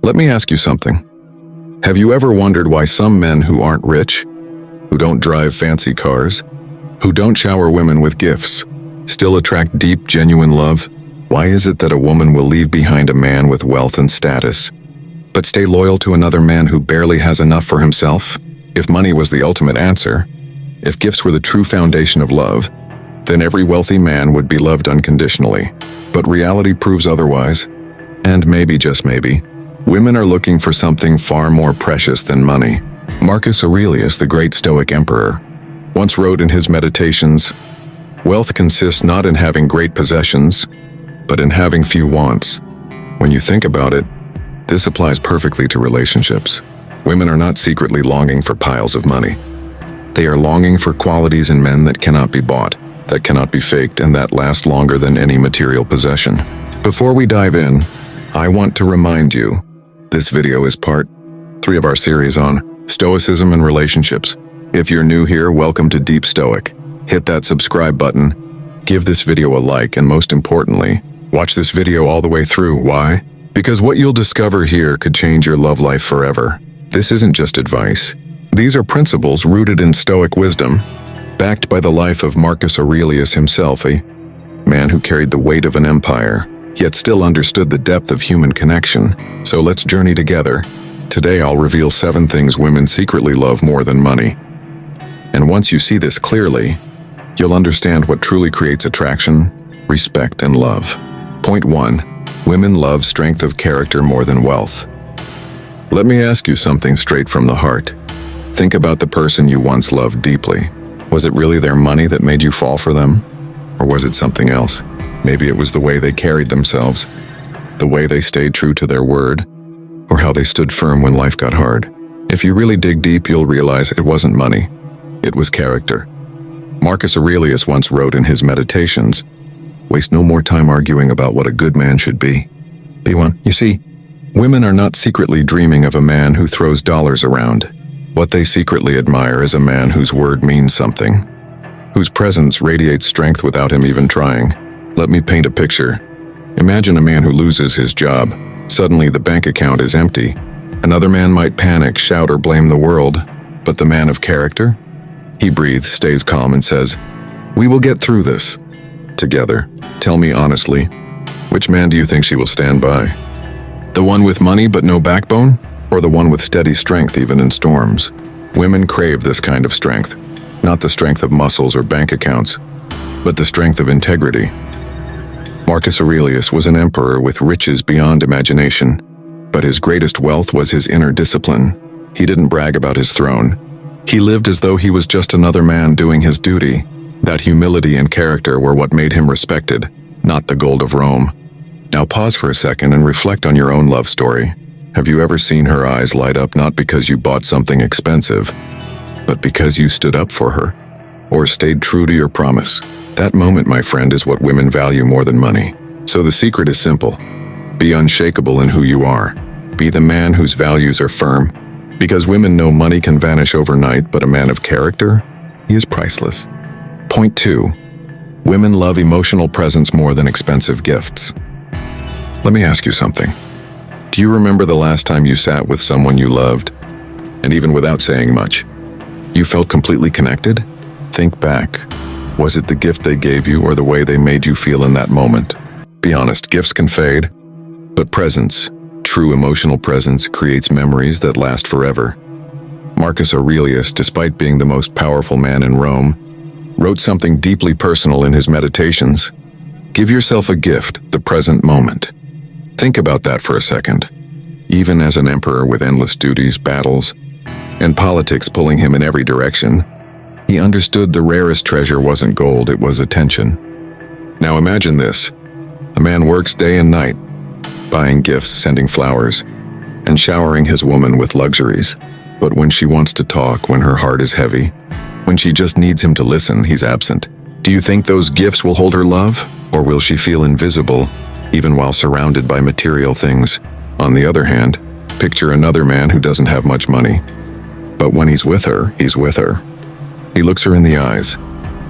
Let me ask you something. Have you ever wondered why some men who aren't rich, who don't drive fancy cars, who don't shower women with gifts, still attract deep, genuine love? Why is it that a woman will leave behind a man with wealth and status, but stay loyal to another man who barely has enough for himself? If money was the ultimate answer, if gifts were the true foundation of love, then every wealthy man would be loved unconditionally. But reality proves otherwise. And maybe, just maybe, women are looking for something far more precious than money. Marcus Aurelius, the great Stoic emperor, once wrote in his Meditations, "Wealth consists not in having great possessions, but in having few wants." When you think about it, this applies perfectly to relationships. Women are not secretly longing for piles of money. They are longing for qualities in men that cannot be bought, that cannot be faked, and that last longer than any material possession. Before we dive in, I want to remind you, this video is part 3 of our series on Stoicism and relationships. If you're new here, welcome to Deep Stoic. Hit that subscribe button, give this video a like, and most importantly, watch this video all the way through. Why? Because what you'll discover here could change your love life forever. This isn't just advice. These are principles rooted in Stoic wisdom, backed by the life of Marcus Aurelius himself, a man who carried the weight of an empire, yet still understood the depth of human connection. So let's journey together. Today I'll reveal 7 things women secretly love more than money. And once you see this clearly, you'll understand what truly creates attraction, respect, and love. Point 1. Women love strength of character more than wealth. Let me ask you something straight from the heart. Think about the person you once loved deeply. Was it really their money that made you fall for them? Or was it something else? Maybe it was the way they carried themselves, the way they stayed true to their word, or how they stood firm when life got hard. If you really dig deep, you'll realize it wasn't money. It was character. Marcus Aurelius once wrote in his Meditations, "Waste no more time arguing about what a good man should be. Be one." You see, women are not secretly dreaming of a man who throws dollars around. What they secretly admire is a man whose word means something, whose presence radiates strength without him even trying. Let me paint a picture. Imagine a man who loses his job. Suddenly the bank account is empty. Another man might panic, shout, or blame the world. But the man of character? He breathes, stays calm, and says, "We will get through this together. Tell me honestly, which man do you think she will stand by? The one with money but no backbone? Or the one with steady strength even in storms?" Women crave this kind of strength. Not the strength of muscles or bank accounts, but the strength of integrity. Marcus Aurelius was an emperor with riches beyond imagination, but his greatest wealth was his inner discipline. He didn't brag about his throne. He lived as though he was just another man doing his duty. That humility and character were what made him respected, not the gold of Rome. Now pause for a second and reflect on your own love story. Have you ever seen her eyes light up not because you bought something expensive, but because you stood up for her, or stayed true to your promise? That moment, my friend, is what women value more than money. So the secret is simple. Be unshakable in who you are. Be the man whose values are firm. Because women know money can vanish overnight, but a man of character, he is priceless. Point 2. Women love emotional presence more than expensive gifts. Let me ask you something. Do you remember the last time you sat with someone you loved, and even without saying much, you felt completely connected? Think back. Was it the gift they gave you or the way they made you feel in that moment? Be honest, gifts can fade, but presence, true emotional presence, creates memories that last forever. Marcus Aurelius, despite being the most powerful man in Rome, wrote something deeply personal in his Meditations. Give yourself a gift, the present moment. Think about that for a second. Even as an emperor with endless duties, battles, and politics pulling him in every direction, he understood the rarest treasure wasn't gold, it was attention. Now imagine this. A man works day and night, buying gifts, sending flowers, and showering his woman with luxuries. But when she wants to talk, when her heart is heavy, when she just needs him to listen, he's absent. Do you think those gifts will hold her love? Or will she feel invisible, even while surrounded by material things? On the other hand, picture another man who doesn't have much money. But when he's with her, he's with her. He looks her in the eyes.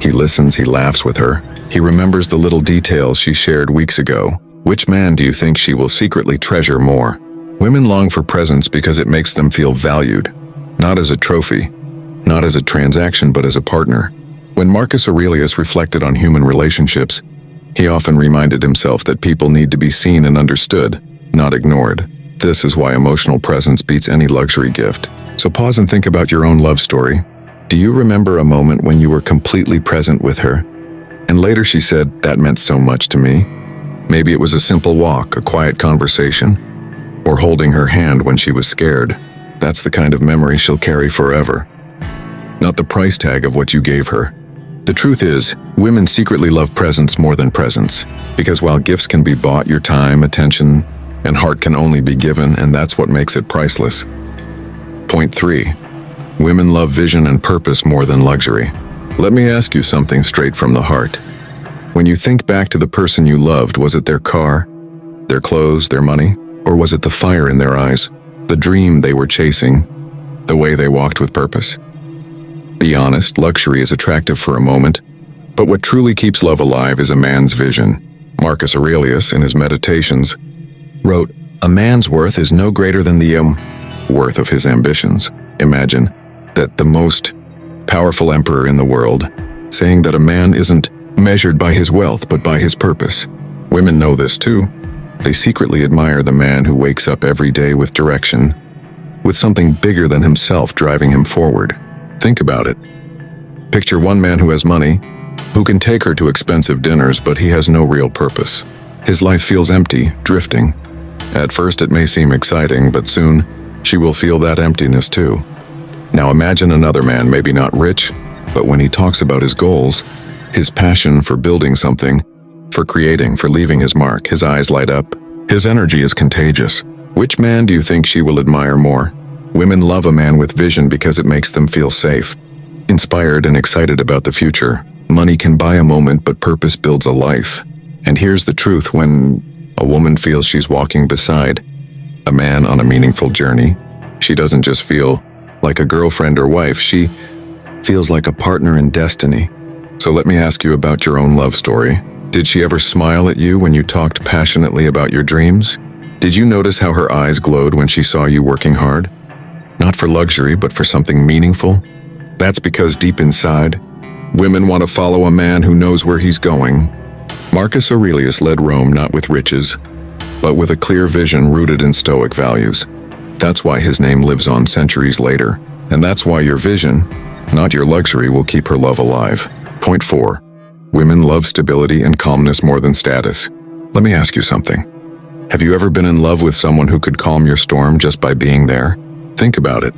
He listens, he laughs with her. He remembers the little details she shared weeks ago. Which man do you think she will secretly treasure more? Women long for presence because it makes them feel valued, not as a trophy, not as a transaction, but as a partner. When Marcus Aurelius reflected on human relationships, he often reminded himself that people need to be seen and understood, not ignored. This is why emotional presence beats any luxury gift. So pause and think about your own love story. Do you remember a moment when you were completely present with her? And later she said, "That meant so much to me." Maybe it was a simple walk, a quiet conversation, or holding her hand when she was scared. That's the kind of memory she'll carry forever, not the price tag of what you gave her. The truth is, women secretly love presence more than presence, because while gifts can be bought, your time, attention, and heart can only be given, and that's what makes it priceless. Point 3. Women love vision and purpose more than luxury. Let me ask you something straight from the heart. When you think back to the person you loved, was it their car, their clothes, their money, or was it the fire in their eyes, the dream they were chasing, the way they walked with purpose? Be honest, luxury is attractive for a moment, but what truly keeps love alive is a man's vision. Marcus Aurelius, in his Meditations, wrote, "A man's worth is no greater than the worth of his ambitions." Imagine that the most powerful emperor in the world saying that a man isn't measured by his wealth but by his purpose. Women know this too. They secretly admire the man who wakes up every day with direction, with something bigger than himself driving him forward. Think about it. Picture one man who has money, who can take her to expensive dinners, but he has no real purpose. His life feels empty, drifting. At first it may seem exciting, but soon she will feel that emptiness too. Now imagine another man, maybe not rich, but when he talks about his goals, his passion for building something, for creating, for leaving his mark, his eyes light up. His energy is contagious. Which man do you think she will admire more? Women love a man with vision because it makes them feel safe, inspired and excited about the future. Money can buy a moment, but purpose builds a life. And here's the truth: when a woman feels she's walking beside a man on a meaningful journey, she doesn't just feel like a girlfriend or wife, she feels like a partner in destiny. So let me ask you about your own love story. Did she ever smile at you when you talked passionately about your dreams? Did you notice how her eyes glowed when she saw you working hard? Not for luxury, but for something meaningful? That's because deep inside, women want to follow a man who knows where he's going. Marcus Aurelius led Rome not with riches, but with a clear vision rooted in Stoic values. That's why his name lives on centuries later. And that's why your vision, not your luxury, will keep her love alive. Point 4. Women love stability and calmness more than status. Let me ask you something. Have you ever been in love with someone who could calm your storm just by being there? Think about it.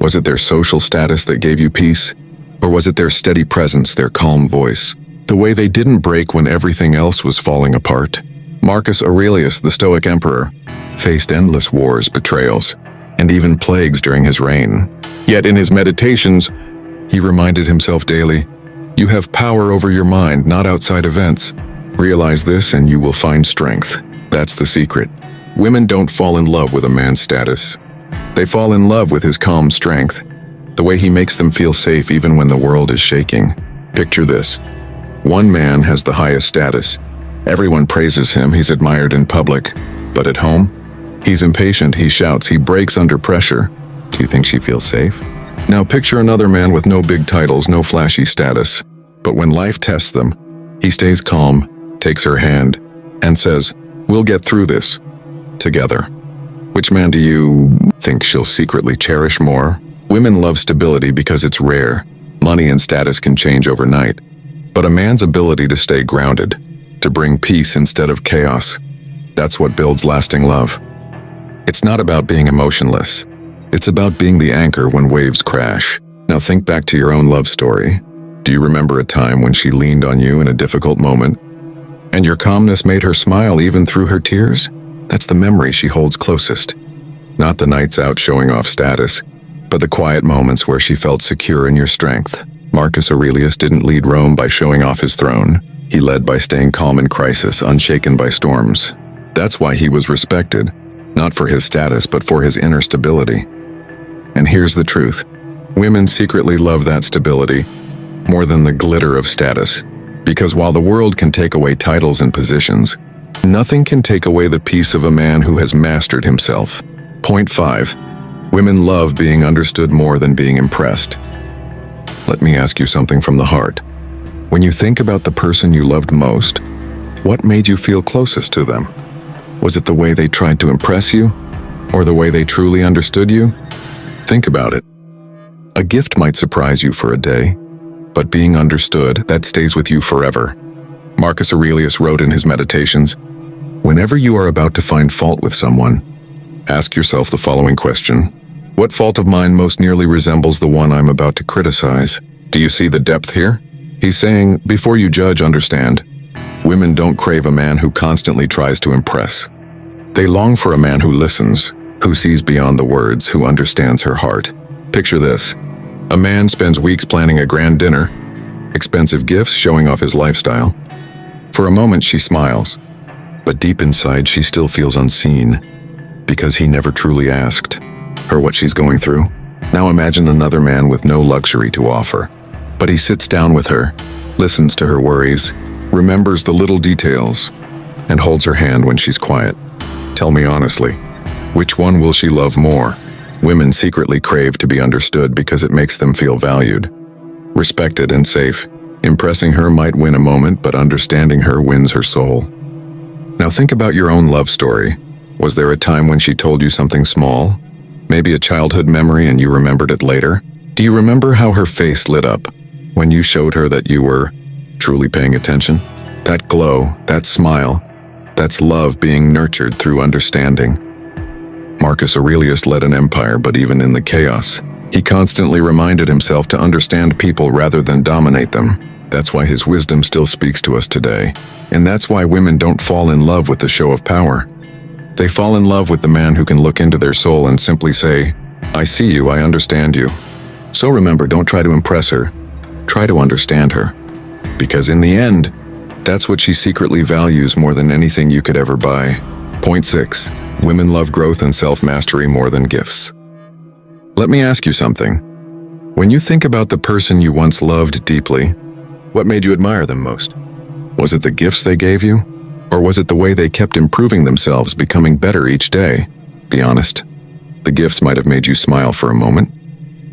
Was it their social status that gave you peace? Or was it their steady presence, their calm voice? The way they didn't break when everything else was falling apart? Marcus Aurelius, the Stoic emperor, faced endless wars, betrayals, and even plagues during his reign. Yet in his Meditations, he reminded himself daily, "You have power over your mind, not outside events. Realize this and you will find strength." That's the secret. Women don't fall in love with a man's status. They fall in love with his calm strength, the way he makes them feel safe even when the world is shaking. Picture this. One man has the highest status. Everyone praises him, he's admired in public. But at home, he's impatient, he shouts, he breaks under pressure. Do you think she feels safe? Now picture another man with no big titles, no flashy status. But when life tests them, he stays calm, takes her hand, and says, "We'll get through this together." Which man do you think she'll secretly cherish more? Women love stability because it's rare. Money and status can change overnight. But a man's ability to stay grounded, to bring peace instead of chaos, that's what builds lasting love. It's not about being emotionless. It's about being the anchor when waves crash. Now think back to your own love story. Do you remember a time when she leaned on you in a difficult moment, and your calmness made her smile even through her tears? That's the memory she holds closest. Not the nights out showing off status, but the quiet moments where she felt secure in your strength. Marcus Aurelius didn't lead Rome by showing off his throne. He led by staying calm in crisis, unshaken by storms. That's why he was respected, not for his status, but for his inner stability. And here's the truth. Women secretly love that stability more than the glitter of status. Because while the world can take away titles and positions, Nothing can take away the peace of a man who has mastered himself. Point 5. Women love being understood more than being impressed. Let me ask you something from the heart. When you think about the person you loved most, what made you feel closest to them? Was it the way they tried to impress you? Or the way they truly understood you? Think about it. A gift might surprise you for a day, but being understood, that stays with you forever. Marcus Aurelius wrote in his Meditations, "Whenever you are about to find fault with someone, ask yourself the following question. What fault of mine most nearly resembles the one I'm about to criticize? Do you see the depth here?" He's saying, before you judge, understand. Women don't crave a man who constantly tries to impress. They long for a man who listens, who sees beyond the words, who understands her heart. Picture this. A man spends weeks planning a grand dinner, expensive gifts, showing off his lifestyle. For a moment she smiles, but deep inside she still feels unseen, because he never truly asked her what she's going through. Now imagine another man with no luxury to offer, but he sits down with her, listens to her worries, remembers the little details, and holds her hand when she's quiet. Tell me honestly, which one will she love more? Women secretly crave to be understood because it makes them feel valued, respected, and safe. Impressing her might win a moment, but understanding her wins her soul. Now think about your own love story. Was there a time when she told you something small? Maybe a childhood memory and you remembered it later? Do you remember how her face lit up when you showed her that you were truly paying attention? That glow, that smile, that's love being nurtured through understanding. Marcus Aurelius led an empire, but even in the chaos, he constantly reminded himself to understand people rather than dominate them. That's why his wisdom still speaks to us today. And that's why women don't fall in love with the show of power. They fall in love with the man who can look into their soul and simply say, "I see you, I understand you." So remember, don't try to impress her. Try to understand her. Because in the end, that's what she secretly values more than anything you could ever buy. Point 6. Women love growth and self-mastery more than gifts. Let me ask you something. When you think about the person you once loved deeply, what made you admire them most? Was it the gifts they gave you? Or was it the way they kept improving themselves, becoming better each day? Be honest. The gifts might have made you smile for a moment,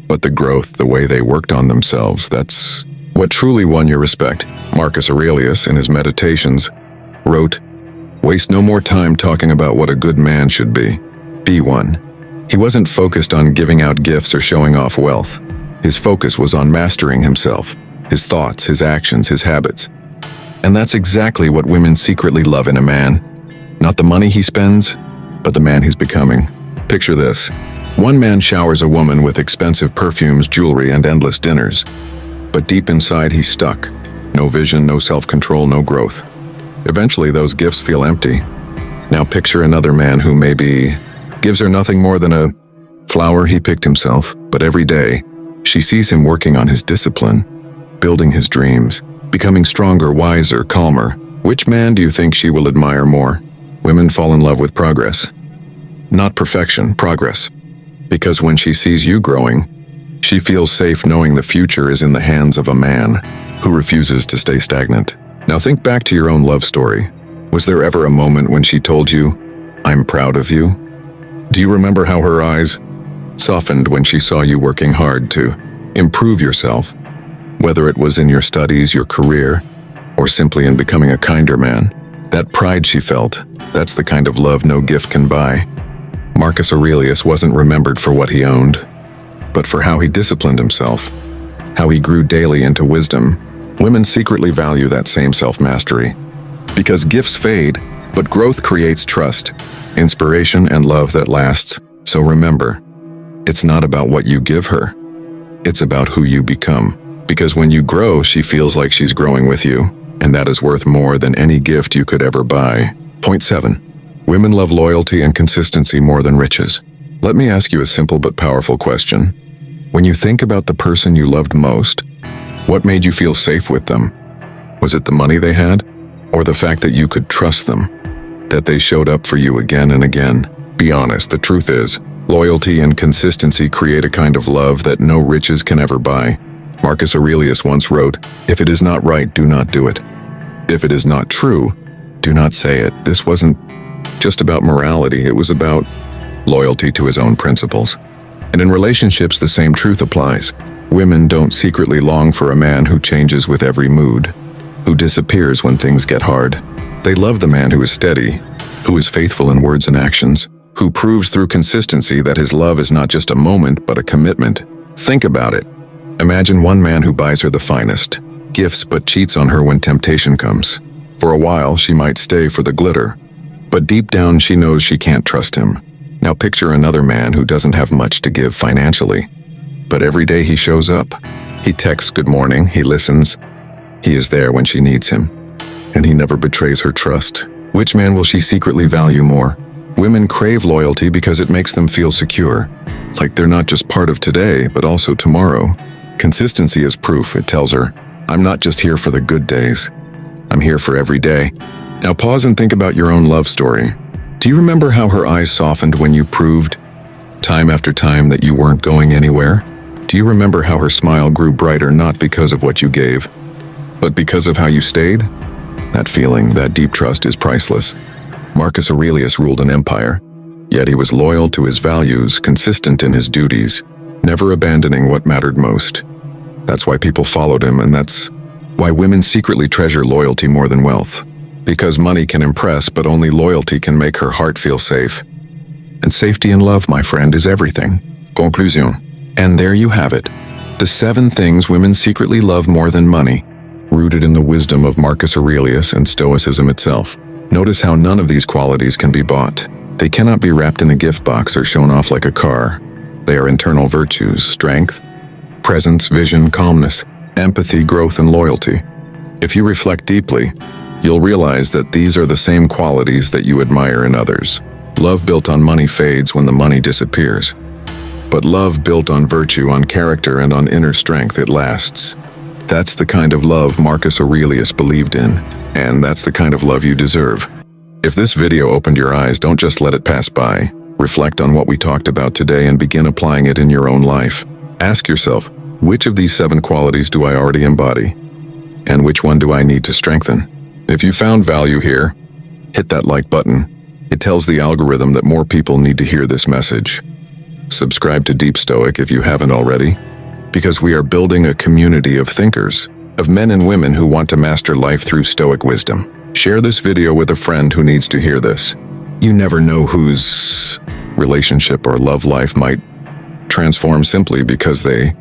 but the growth, the way they worked on themselves, that's what truly won your respect. Marcus Aurelius, in his Meditations, wrote, "Waste no more time talking about what a good man should be. Be one." He wasn't focused on giving out gifts or showing off wealth. His focus was on mastering himself, his thoughts, his actions, his habits. And that's exactly what women secretly love in a man. Not the money he spends, but the man he's becoming. Picture this. One man showers a woman with expensive perfumes, jewelry, and endless dinners. But deep inside he's stuck. No vision, no self-control, no growth. Eventually those gifts feel empty. Now picture another man who maybe gives her nothing more than a flower he picked himself, but every day she sees him working on his discipline, building his dreams, becoming stronger, wiser, calmer. Which man do you think she will admire more? Women fall in love with progress. Not perfection, progress. Because when she sees you growing, she feels safe knowing the future is in the hands of a man who refuses to stay stagnant. Now think back to your own love story. Was there ever a moment when she told you, "I'm proud of you"? Do you remember how her eyes softened when she saw you working hard to improve yourself? Whether it was in your studies, your career, or simply in becoming a kinder man, that pride she felt, that's the kind of love no gift can buy. Marcus Aurelius wasn't remembered for what he owned, but for how he disciplined himself, how he grew daily into wisdom. Women secretly value that same self-mastery. Because gifts fade, but growth creates trust, inspiration, and love that lasts. So remember, it's not about what you give her. It's about who you become. Because when you grow, she feels like she's growing with you, and that is worth more than any gift you could ever buy. Point 7. Women love loyalty and consistency more than riches. Let me ask you a simple but powerful question. When you think about the person you loved most, what made you feel safe with them? Was it the money they had? Or the fact that you could trust them? That they showed up for you again and again? Be honest, the truth is, loyalty and consistency create a kind of love that no riches can ever buy. Marcus Aurelius once wrote, "If it is not right, do not do it. If it is not true, Do not say it. This wasn't just about morality, it was about loyalty to his own principles. And in relationships, the same truth applies. Women don't secretly long for a man who changes with every mood, who disappears when things get hard. They love the man who is steady, who is faithful in words and actions, who proves through consistency that his love is not just a moment, but a commitment. Think about it. Imagine one man who buys her the finest gifts but cheats on her when temptation comes. For a while, she might stay for the glitter, but deep down she knows she can't trust him. Now picture another man who doesn't have much to give financially, but every day he shows up. He texts good morning, he listens, he is there when she needs him, and he never betrays her trust. Which man will she secretly value more? Women crave loyalty because it makes them feel secure, like they're not just part of today, but also tomorrow. Consistency is proof. It tells her, I'm not just here for the good days, I'm here for every day. Now pause and think about your own love story. Do you remember how her eyes softened when you proved, time after time, that you weren't going anywhere? Do you remember how her smile grew brighter not because of what you gave, but because of how you stayed? That feeling, that deep trust is priceless. Marcus Aurelius ruled an empire, yet he was loyal to his values, consistent in his duties, never abandoning what mattered most. That's why people followed him, and that's why women secretly treasure loyalty more than wealth. Because money can impress, but only loyalty can make her heart feel safe. And safety and love, my friend, is everything. Conclusion. And there you have it. The 7 things women secretly love more than money, rooted in the wisdom of Marcus Aurelius and Stoicism itself. Notice how none of these qualities can be bought. They cannot be wrapped in a gift box or shown off like a car. They are internal virtues: strength, presence, vision, calmness, empathy, growth, and loyalty. If you reflect deeply, you'll realize that these are the same qualities that you admire in others. Love built on money fades when the money disappears. But love built on virtue, on character, and on inner strength, it lasts. That's the kind of love Marcus Aurelius believed in, and that's the kind of love you deserve. If this video opened your eyes, don't just let it pass by. Reflect on what we talked about today and begin applying it in your own life. Ask yourself, which of these 7 qualities do I already embody? And which one do I need to strengthen? If you found value here, hit that like button. It tells the algorithm that more people need to hear this message. Subscribe to Deep Stoic if you haven't already, because we are building a community of thinkers, of men and women who want to master life through Stoic wisdom. Share this video with a friend who needs to hear this. You never know whose relationship or love life might transform simply because they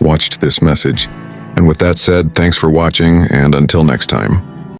watched this message. And with that said, thanks for watching, and until next time.